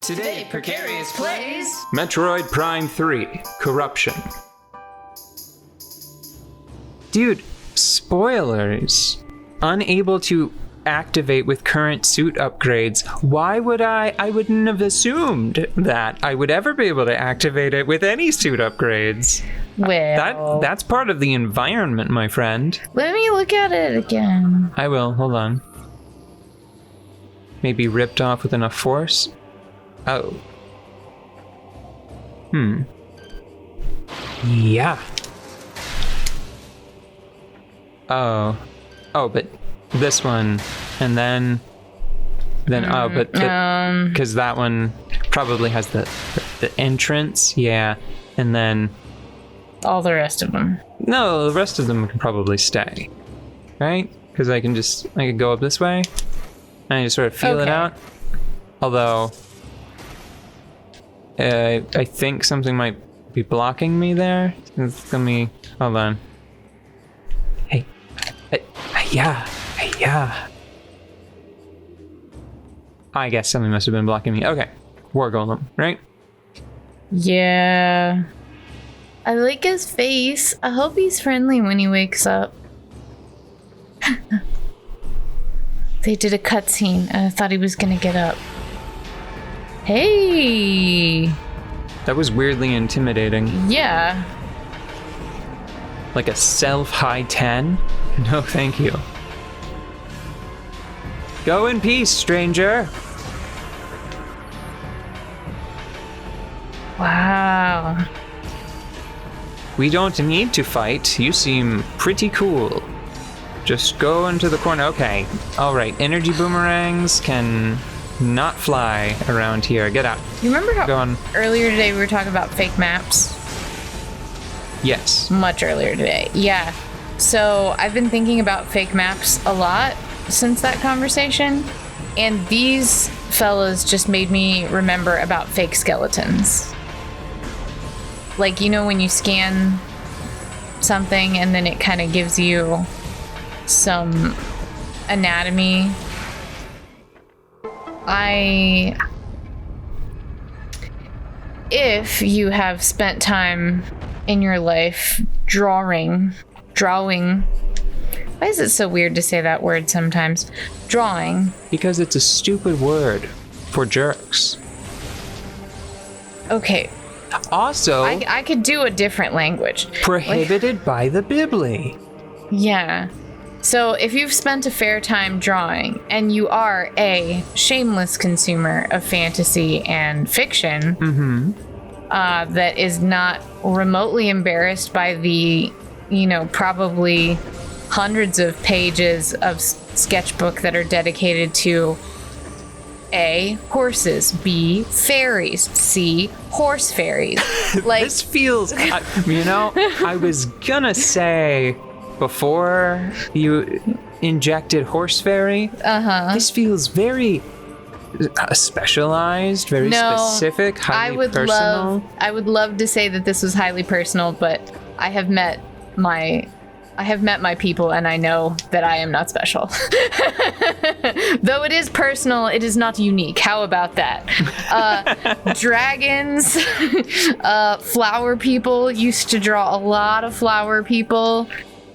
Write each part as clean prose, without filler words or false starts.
Today, Precarious plays Metroid Prime 3 Corruption. Dude, spoilers. Unable to activate with current suit upgrades. Why would I wouldn't have assumed that I would ever be able to activate it with any suit upgrades. Well, That's part of the environment, my friend. let me look at it again. I will, hold on. Maybe ripped off with enough force? Oh. Yeah. Oh, but this one, and then but because that one probably has the entrance, yeah, and then All the rest of them. no, the rest of them can probably stay, right? Because I could go up this way, and I just sort of feel it Okay. out. Although, I think something might be blocking me there. It's gonna be. Hold on. Hey, yeah. I guess something must have been blocking me. Okay, War Golem, right? Yeah. I like his face. I hope he's friendly when he wakes up. They did a cutscene and I thought he was gonna get up. Hey! That was weirdly intimidating. Yeah. Like a self high 10? No, thank you. Go in peace, stranger. Wow. We don't need to fight. You seem pretty cool. Just go into the corner. Okay. All right. Energy boomerangs can not fly around here. Get out. You remember Go how on. earlier today we were talking about fake maps? Yes. Much earlier today. Yeah. So I've been thinking about fake maps a lot since that conversation. And these fellas just made me remember about fake skeletons. Like, you know, when you scan something and then it kind of gives you some anatomy. If you have spent time in your life drawing, why is it so weird to say that word sometimes? Drawing. Because it's a stupid word for jerks. Okay, Also, I could do a different language. prohibited by the Bibli. Yeah. So if you've spent a fair time drawing and you are a shameless consumer of fantasy and fiction, that is not remotely embarrassed by the, probably hundreds of pages of sketchbook that are dedicated to A, horses, B, fairies, C, horse fairies. Like, This feels, I was gonna say before you injected horse fairy, this feels very specialized, very specific, highly personal. I would love to say that this was highly personal, but I have met my people and I know that I am not special. Though it is personal, it is not unique. How about that? Dragons, flower people, used to draw a lot of flower people.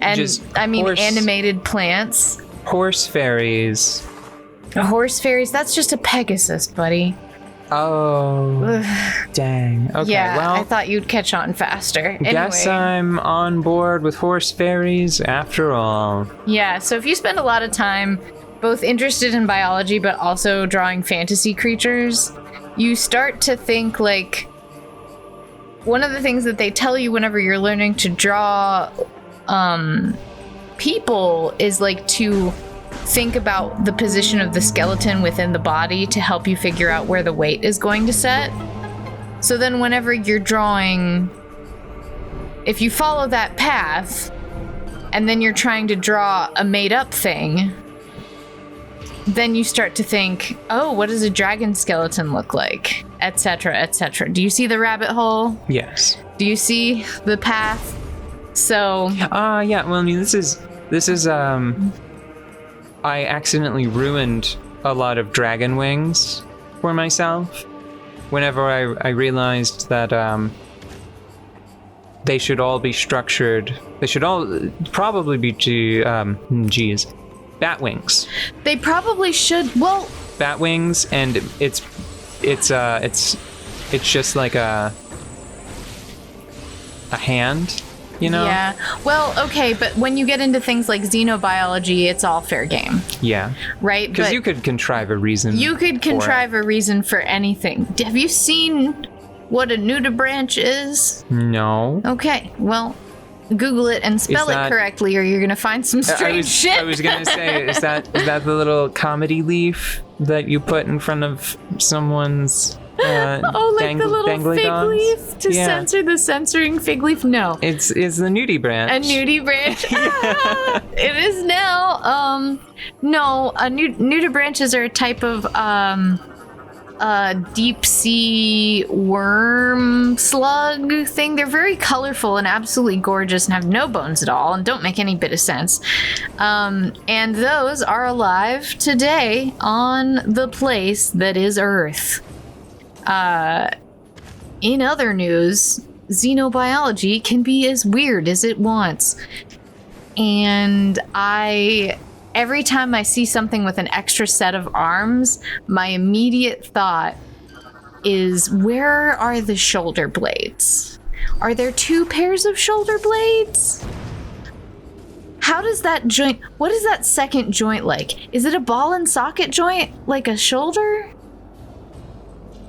And animated plants. Horse fairies. Horse fairies, that's just a Pegasus, buddy. Oh, dang. Okay, Yeah, well, I thought you'd catch on faster. guess Anyway. I'm on board with horse fairies after all. Yeah, so if you spend a lot of time both interested in biology but also drawing fantasy creatures, you start to think like one of the things that they tell you whenever you're learning to draw people is like to think about the position of the skeleton within the body to help you figure out where the weight is going to set. So then whenever you're drawing, if you follow that path and then you're trying to draw a made up thing, then you start to think, oh, what does a dragon skeleton look like? Etc., etc. Do you see the rabbit hole? Yes. Do you see the path? So Yeah, well, I mean, this is, I accidentally ruined a lot of dragon wings for myself whenever I realized that they should all be structured. They should all probably be bat wings. They probably should. Well, Bat wings, and it's just like a hand, you know? yeah. Well, okay, but when you get into things like xenobiology, it's all fair game, Yeah. right? Because But you could contrive a reason. you could for it. contrive a reason for anything. Have you seen what a nudibranch is? No. Okay, well, Google it and spell that- it correctly, or you're gonna find some strange shit. I was gonna say, is that the little comedy leaf that you put in front of someone's oh, like the little dangly fig dons? leaf to Yeah. censor the censoring fig leaf? No. It's the nudie branch. A nudibranch. Ah, it is now. No, nudibranches are a type of deep sea worm slug thing. They're very colorful and absolutely gorgeous and have no bones at all and don't make any bit of sense. And those are alive today on the place that is Earth. In other news, xenobiology can be as weird as it wants. And every time I see something with an extra set of arms, my immediate thought is, where are the shoulder blades? Are there two pairs of shoulder blades? How does that joint, what is that second joint like? Is it a ball and socket joint like a shoulder?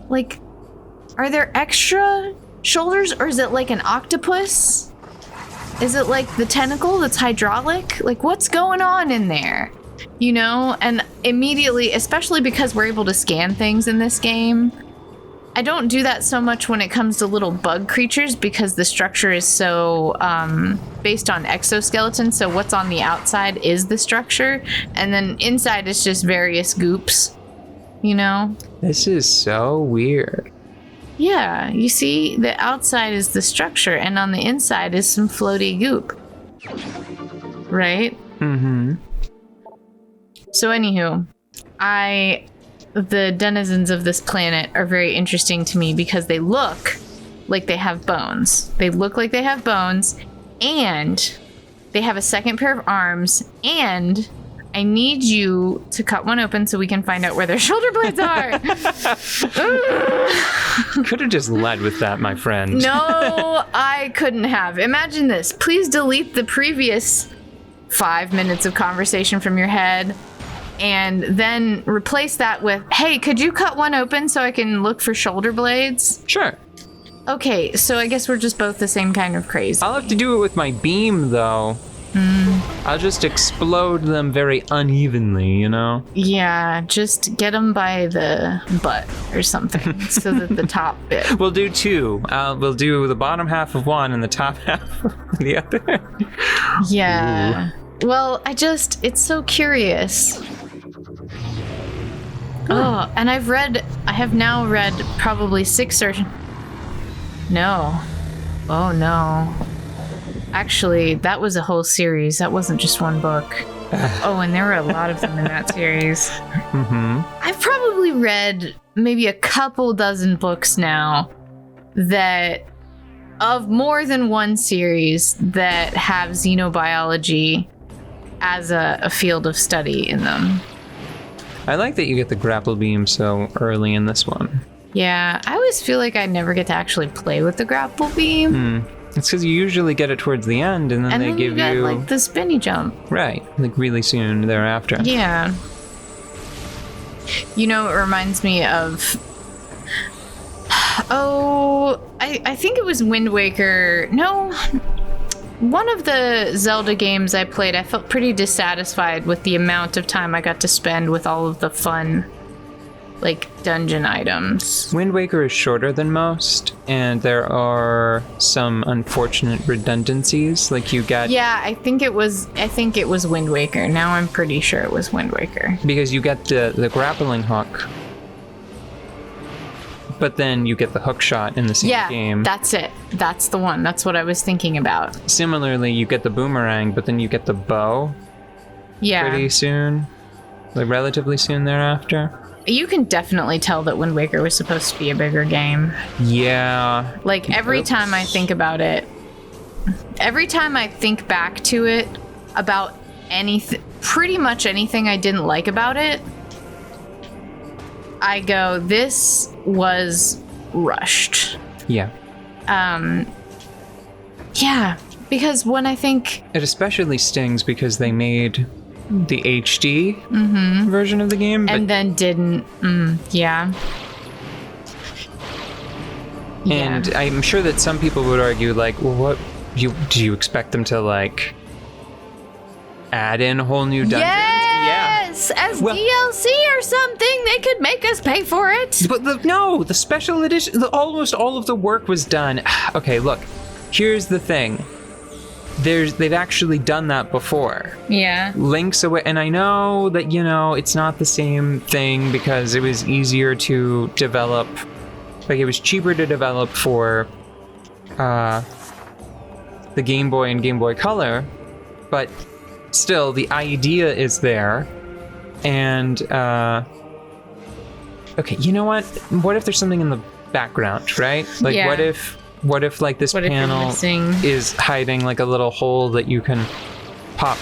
Like, are there extra shoulders, or is it like an octopus? Is it like the tentacle that's hydraulic? Like, what's going on in there? You know? And immediately, especially because we're able to scan things in this game, I don't do that so much when it comes to little bug creatures because the structure is so based on exoskeleton. So what's on the outside is the structure, and then inside is just various goops, you know? This is so weird. Yeah, you see, the outside is the structure, and on the inside is some floaty goop. Right? Mm-hmm. So, anywho, the denizens of this planet are very interesting to me because they look like they have bones. They look like they have bones, and they have a second pair of arms, and I need you to cut one open so we can find out where their shoulder blades are. Could have just led with that, my friend. No, I couldn't have. Imagine this. Please delete the previous 5 minutes of conversation from your head and then replace that with, hey, could you cut one open so I can look for shoulder blades? Sure. Okay, so I guess we're just both the same kind of crazy. I'll have to do it with my beam, though. I'll just explode them very unevenly, you know? Yeah, just get them by the butt or something so that the top bit. We'll do two. We'll do the bottom half of one and the top half of the other. Yeah. Well, it's so curious. Oh, and I have now read probably 6 or... No. Oh, no. Actually, that was a whole series. That wasn't just one book. Oh, and there were a lot of them in that series. Mm-hmm. I've probably read maybe a couple dozen books now that of more than one series that have xenobiology as a field of study in them. I like that you get the grapple beam so early in this one. Yeah, I always feel like I never get to actually play with the grapple beam. It's because you usually get it towards the end, and then And they then give you get you like the spinny jump. right, like really soon thereafter. Yeah. You know, it reminds me of... Oh, I think it was Wind Waker. No, one of the Zelda games I played, I felt pretty dissatisfied with the amount of time I got to spend with all of the fun, like, dungeon items. Wind Waker is shorter than most, and there are some unfortunate redundancies. Like you get Yeah, I think it was Wind Waker. Now I'm pretty sure it was Wind Waker. because you get the grappling hook, but then you get the hook shot in the same Yeah, game. that's it. That's the one. That's what I was thinking about. Similarly, you get the boomerang, but then you get the bow Yeah. pretty soon, like relatively soon thereafter. You can definitely tell that Wind Waker was supposed to be a bigger game. Yeah. Like, every time I think about it, every time I think back to it about anything, pretty much anything I didn't like about it, I go, this was rushed. Yeah. Yeah, because when I think... It especially stings because they made the HD version of the game. And then didn't. Yeah. And I'm sure that some people would argue, like, well, what... Do you expect them to, like, add in whole new dungeons? Yes! Yeah. As DLC or something, they could make us pay for it. But the special edition, almost all of the work was done. Okay, look, here's the thing. They've actually done that before. Yeah. Link's Away, and I know that, it's not the same thing because it was easier to develop, like it was cheaper to develop for the Game Boy and Game Boy Color, but still the idea is there. And okay, you know what if there's something in the background, right? Like, Yeah. what if like this What if you're panel missing- is hiding like a little hole that you can pop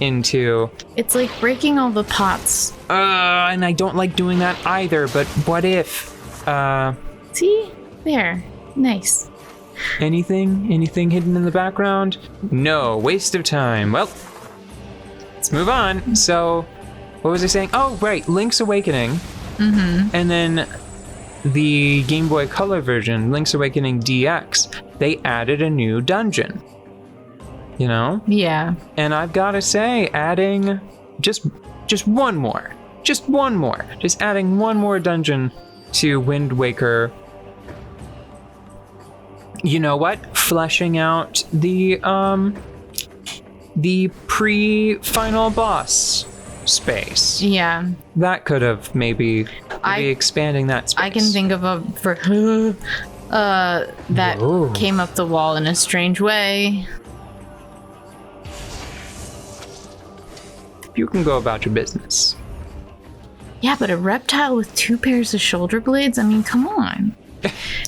into? It's like breaking all the pots. And I don't like doing that either, but what if See? There. Nice. anything hidden in the background? No, waste of time. Well, let's move on. So what was I saying? Oh, right, Link's Awakening. And then the Game Boy Color version, Link's Awakening DX, they added a new dungeon. Yeah. And I've got to say, adding just one more, just adding one more dungeon to Wind Waker. You know what? Fleshing out the pre-final boss space. Yeah. That could have maybe expanding that space. I can think of a that Whoa. came up the wall in a strange way. You can go about your business. Yeah, but a reptile with 2 pairs of shoulder blades? I mean, come on.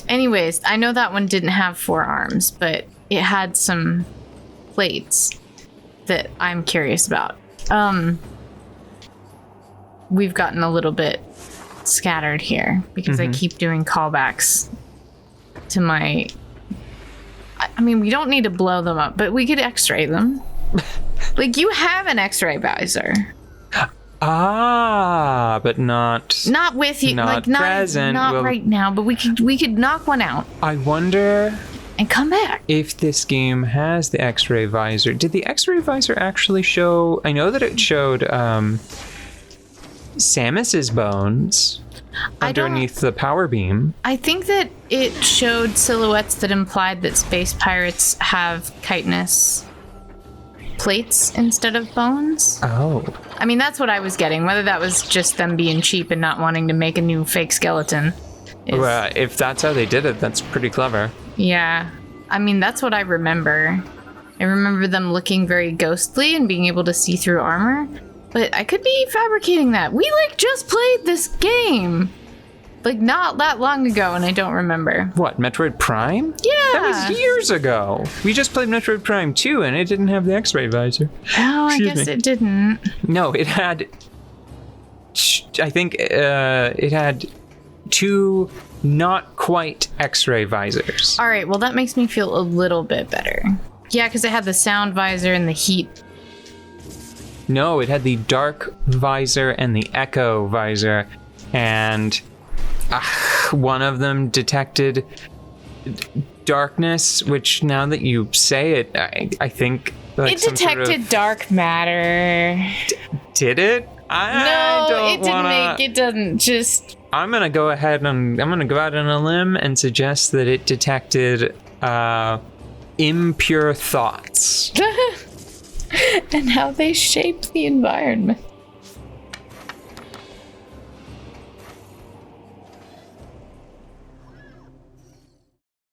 Anyways, I know that one didn't have 4 arms, but it had some plates that I'm curious about. We've gotten a little bit scattered here because I keep doing callbacks to my... I mean, we don't need to blow them up, but we could x-ray them. Like, you have an x-ray visor. But not with you, Not like not present. Well, right now. But we could knock one out I wonder and come back. if this game has the X-ray visor. Did the X-ray visor actually show? I know that it showed Samus's bones underneath the power beam. I think that it showed silhouettes that implied that space pirates have chitinous plates instead of bones. Oh, I mean, that's what I was getting. Whether that was just them being cheap and not wanting to make a new fake skeleton. well, if that's how they did it, that's pretty clever. Yeah. I mean, that's what I remember. I remember them looking very ghostly and being able to see through armor. But I could be fabricating that. We, just played this game. Not that long ago, and I don't remember. What, Metroid Prime? Yeah. That was years ago. We just played Metroid Prime 2, and it didn't have the X-ray visor. Oh, I Excuse guess me. it didn't. No, it had... I think it had 2 not quite X-ray visors. All right, well, that makes me feel a little bit better. Yeah, because it had the sound visor and the heat. No, it had the dark visor and the echo visor, and one of them detected darkness, which now that you say it, I think It detected dark matter. Did it? It doesn't just... I'm gonna go ahead and I'm gonna go out on a limb and suggest that it detected impure thoughts. and how they shape the environment.